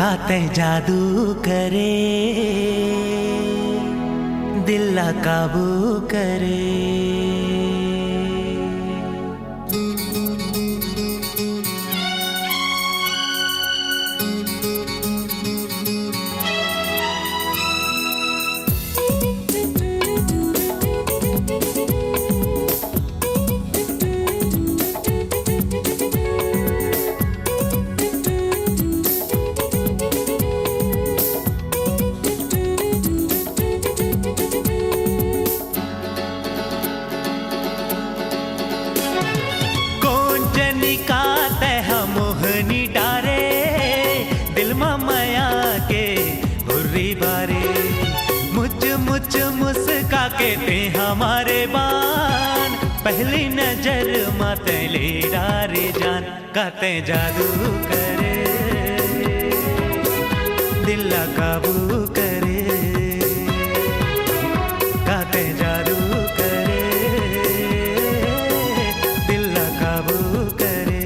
काते जादू करे, दिल काबू करे। मोहनी डारे दिल माया के हुर्री बारे, मुझ मुझ मुस्का के ते हमारे बान, पहली नजर माते ले डारे जान। काते जादू करे, दिल काबू करे, काते जादू करे, दिल काबू करे।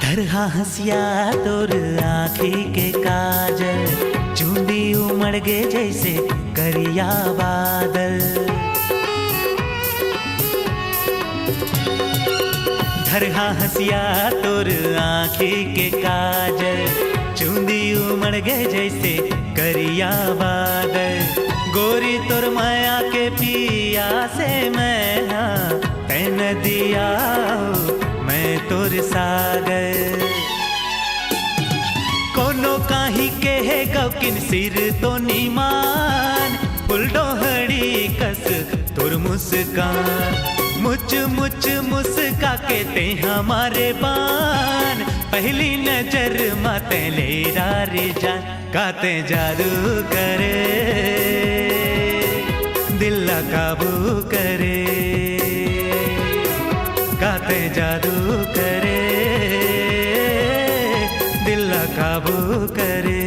तरहा हंसिया तोर आँखी के काजल, चूंदी उमड़ गे जैसे करिया बादल। तरहा हंसिया तोर आँखी के काजल, चूंदी उमड़ गे जैसे करिया बादल। गोरी तोर माया के पिया से मैं हाँ तैन दिया मैं तोर सागर। कोनो काही कहे गौकिन सिर तो निमान, फुलडोहड़ी कस तोर मुस्कान। मुझ मुझ मुस्का के ते हमारे बान, पहली नजर माते ले डारे जान। काते जादू करे, दिल काबू करे, काते जादू करे, दिल काबू करे।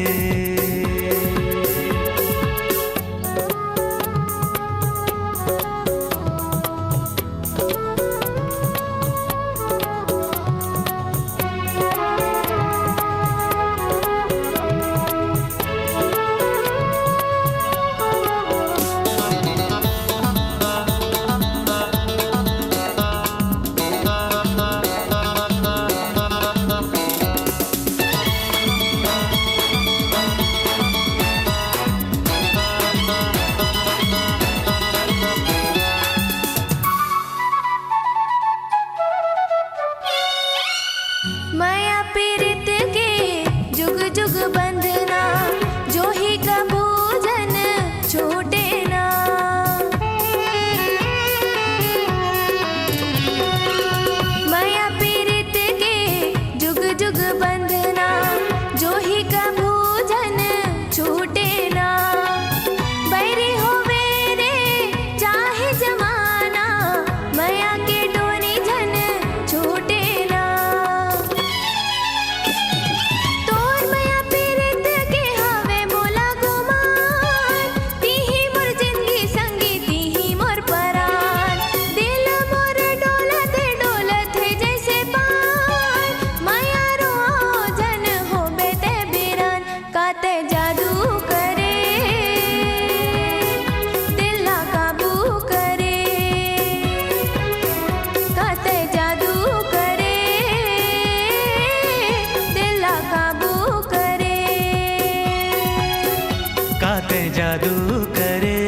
जादू करे,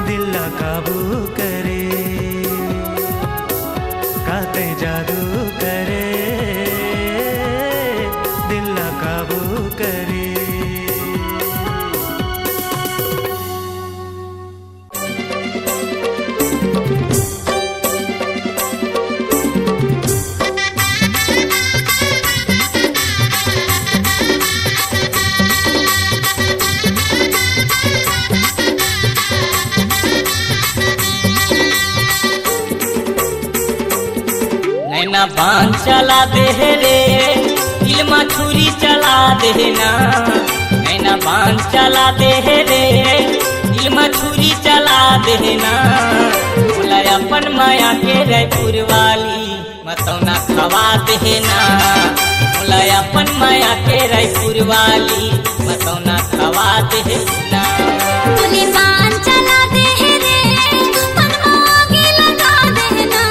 दिल ला काबू करे, काते जादू करे, दिल ला काबू करे। नैना बांध चला दे रे, दिल में छुरी चला देना। नैना बांध चला दे रे, दिल में छुरी चला देना। बोला अपन माया के रायपुर वाली मतौना खवा देना। बोला अपन माया के रायपुर वाली मतौना खवा देना। बोले बांध चला दे रे, पनमा आगे लगा देना।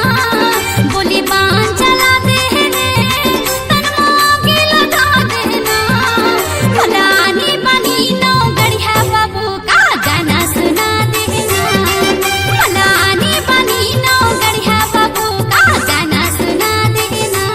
बोले बांध चला दे रे, पनमा आगे लगा देना। मलानी बनी नो गढ़िया बाबू का गाना सुना देना। मलानी बनी नो गढ़िया बाबू का गाना सुना देना।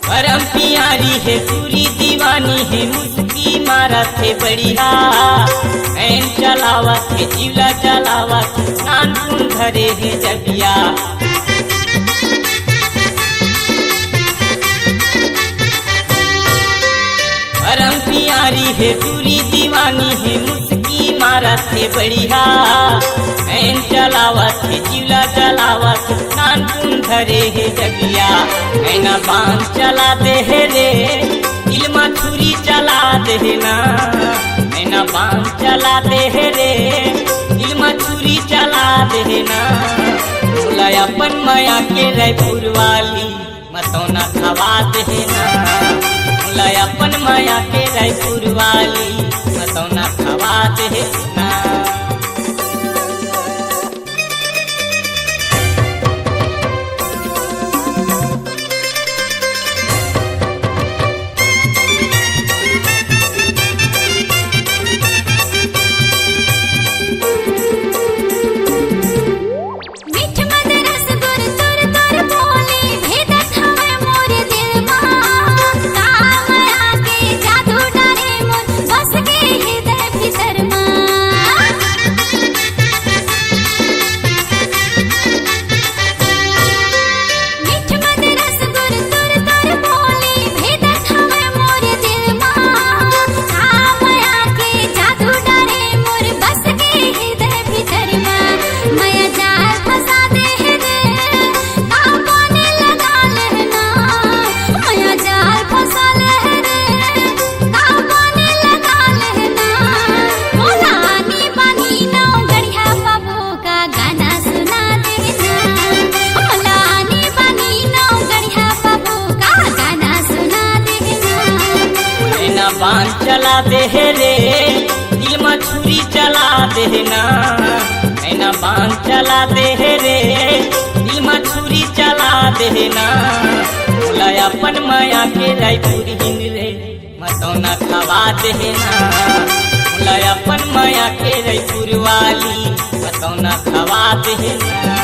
परम प्यारी है पूरी दीवानी है, मुस्की मारा थे बढ़िया। ऐन चलावा थे जीवला चलावा थे, नानपुन धरे है जबिया। परम प्यारी है पूरी दीवानी है, मुस्की मारा थे बढ़िया। ऐन चलावा थे जीवला चलावा थे, नानपुन धरे है जबिया। नैना बांध चला दे रे, दिल में छुरी चला देना। नैना बांध चला दे रे, दिल में छुरी चला देना। बोला अपन माया के रायपुर वाली मतौना खवा देना। बोला अपन माया के रायपुर वाली मतौना खवा देना। मीठ मदरस गुर तुर तुर बोले, भेदत हवे मोर दिल मां। काम आके जादू डाले मोर, बस के हृदय भीतर मां। मीठ मदरस गुर तुर तुर बोले, भेदत हवे मोर दिल मां। काम आके जादू डाले मोर, बस के हृदय भीतर मां। माया जाल फंसा दे रे, काबोने लगा लेना। माया जाल फंसा ले रे, काबोने लगा लेना। मोलानी बनी नो गढ़िया बाबू का गाना सुना देना। मोलानी बनी नो गढ़िया बाबू का गाना सुना देना। नैना बांध चला दे रे, दिल में छुरी चला देना। नैना बांध चला दे रे, दिल में छुरी चला देना। बोला अपन माया के रायपुर हिंद रे मतौना खवा देना। बोला अपन माया के रायपुर वाली मतौना खवा देना।